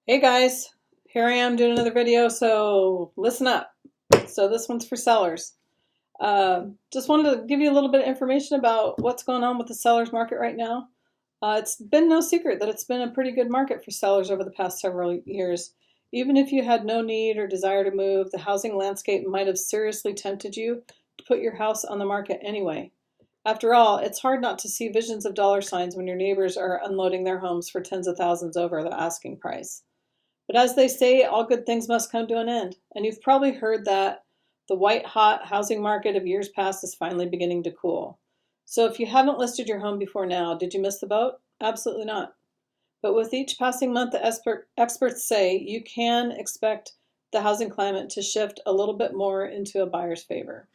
Hey guys, here I am doing another video, so listen up. So this one's for sellers. Just wanted to give you a little bit of information about what's going on with the sellers market right now. It's been no secret that it's been a pretty good market for sellers over the past several years. Even if you had no need or desire to move, the housing landscape might have seriously tempted you to put your house on the market anyway. After all, it's hard not to see visions of dollar signs when your neighbors are unloading their homes for tens of thousands over the asking price. But as they say, all good things must come to an end. And you've probably heard that the white hot housing market of years past is finally beginning to cool. So if you haven't listed your home before now, did you miss the boat? Absolutely not. But with each passing month, the experts say you can expect the housing climate to shift a little bit more into a buyer's favor.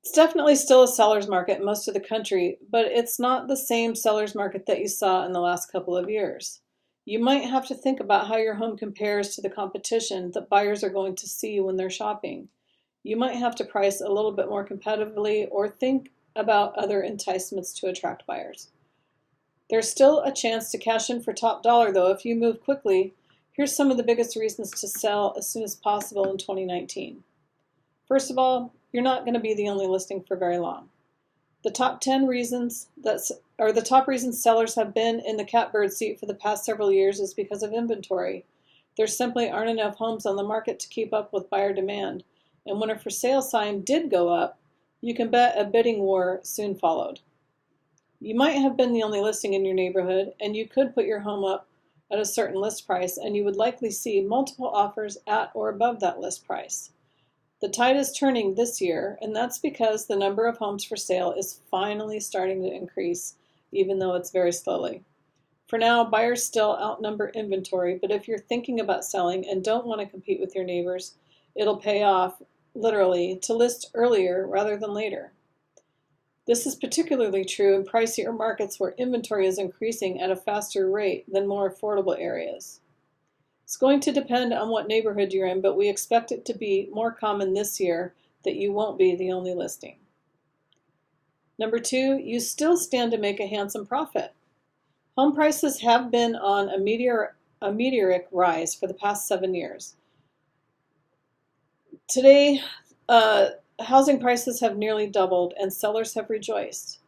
It's definitely still a seller's market in most of the country, but it's not the same seller's market that you saw in the last couple of years. You might have to think about how your home compares to the competition that buyers are going to see when they're shopping. You might have to price a little bit more competitively or think about other enticements to attract buyers. There's still a chance to cash in for top dollar though if you move quickly. Here's some of the biggest reasons to sell as soon as possible in 2019. First of all, you're not going to be the only listing for very long. The top 10 reasons the top reasons sellers have been in the catbird seat for the past several years is because of inventory. There simply aren't enough homes on the market to keep up with buyer demand. And when a for sale sign did go up, you can bet a bidding war soon followed. You might have been the only listing in your neighborhood, and you could put your home up at a certain list price, and you would likely see multiple offers at or above that list price. The tide is turning this year, and that's because the number of homes for sale is finally starting to increase, even though it's very slowly. For now, buyers still outnumber inventory, but if you're thinking about selling and don't want to compete with your neighbors, it'll pay off, literally, to list earlier rather than later. This is particularly true in pricier markets where inventory is increasing at a faster rate than more affordable areas. It's going to depend on what neighborhood you're in, but we expect it to be more common this year that you won't be the only listing. Number two, you still stand to make a handsome profit. Home prices have been on a meteoric rise for the past 7 years. Today, housing prices have nearly doubled and sellers have rejoiced.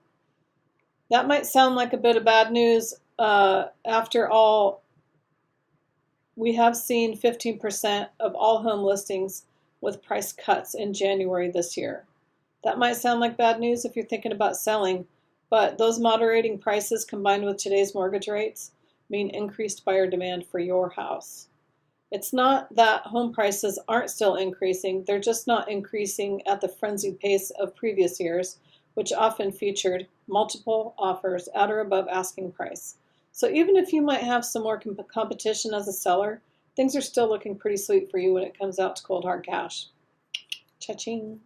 That might sound like a bit of bad news. After all, we have seen 15% of all home listings with price cuts in January this year. That might sound like bad news if you're thinking about selling, but those moderating prices combined with today's mortgage rates mean increased buyer demand for your house. It's not that home prices aren't still increasing, they're just not increasing at the frenzied pace of previous years, which often featured multiple offers at or above asking price. So even if you might have some more competition as a seller, things are still looking pretty sweet for you when it comes out to cold hard cash. Cha-ching.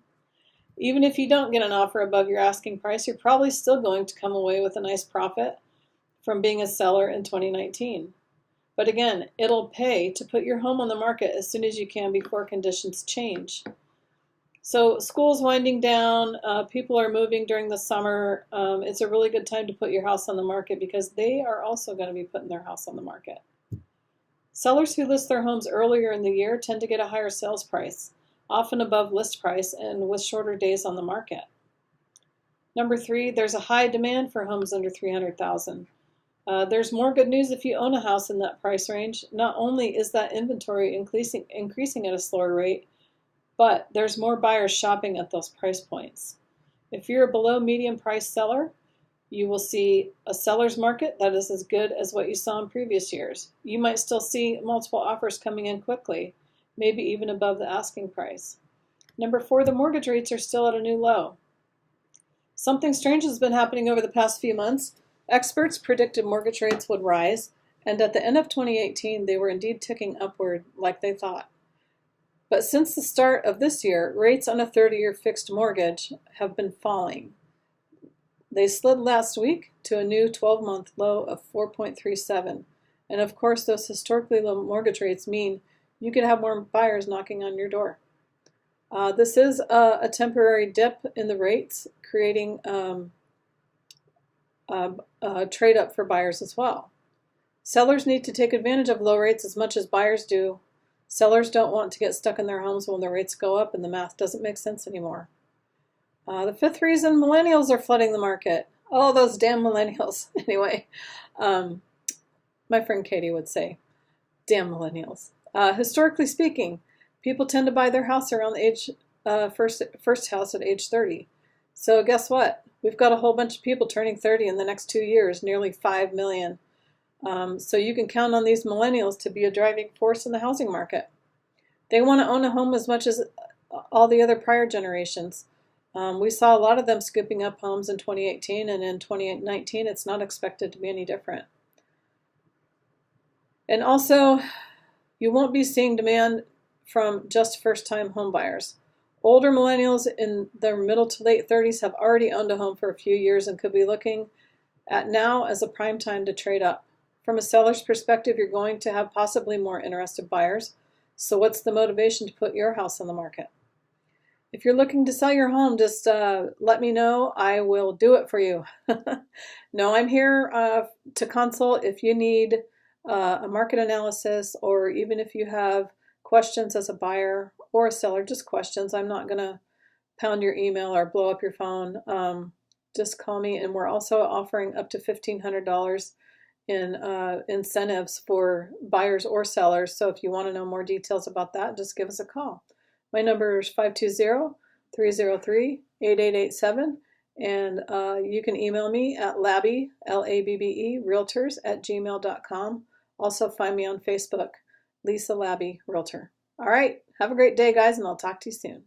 Even if you don't get an offer above your asking price, you're probably still going to come away with a nice profit from being a seller in 2019. But again, it'll pay to put your home on the market as soon as you can before conditions change. So school's winding down, people are moving during the summer. It's a really good time to put your house on the market because they are also going to be putting their house on the market. Sellers who list their homes earlier in the year tend to get a higher sales price, often above list price and with shorter days on the market. Number three, there's a high demand for homes under $300,000. There's more good news if you own a house in that price range. Not only is that inventory increasing at a slower rate, but there's more buyers shopping at those price points. If you're a below medium price seller, you will see a seller's market that is as good as what you saw in previous years. You might still see multiple offers coming in quickly, maybe even above the asking price. Number four, the mortgage rates are still at a new low. Something strange has been happening over the past few months. Experts predicted mortgage rates would rise, and at the end of 2018, they were indeed ticking upward like they thought. But since the start of this year, rates on a 30-year fixed mortgage have been falling. They slid last week to a new 12-month low of 4.37. And of course, those historically low mortgage rates mean you could have more buyers knocking on your door. This is a temporary dip in the rates, creating a trade up for buyers as well. Sellers need to take advantage of low rates as much as buyers do. Sellers don't want to get stuck in their homes when the rates go up and the math doesn't make sense anymore. The fifth reason, millennials are flooding the market. Oh, those damn millennials. Anyway, my friend Katie would say, damn millennials. Historically speaking, people tend to buy their house around the age first house at age 30. So guess what? We've got a whole bunch of people turning 30 in the next 2 years, nearly 5 million. So you can count on these millennials to be a driving force in the housing market. They want to own a home as much as all the other prior generations. We saw a lot of them scooping up homes in 2018, and in 2019 it's not expected to be any different. And also, you won't be seeing demand from just first-time home buyers. Older millennials in their middle to late 30s have already owned a home for a few years and could be looking at now as a prime time to trade up. From a seller's perspective, you're going to have possibly more interested buyers. So what's the motivation to put your house on the market? If you're looking to sell your home, just let me know. I will do it for you. No, I'm here to consult if you need a market analysis, or even if you have questions as a buyer or a seller, just questions. I'm not going to pound your email or blow up your phone. Just call me, and we're also offering up to $1,500 in incentives for buyers or sellers. So if you want to know more details about that, just give us a call. My number is 520-303-8887, and you can email me at labbe, L-A-B-B-E, realtors @gmail.com. Also find me on Facebook, Lisa Labbe, Realtor. All right, have a great day, guys, and I'll talk to you soon.